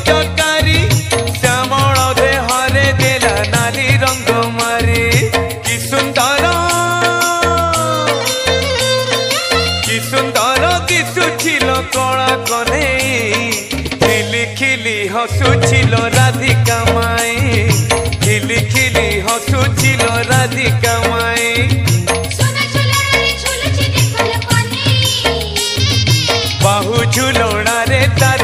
पिचकारी श्यामल देहरे देला नाली रंग मारी कि सुंदर दिशुछिल कला कने खिली खिली हसुछिल राधिका माई खिली खिली हसुछिल राधिका माई बाहु झुलना रे तार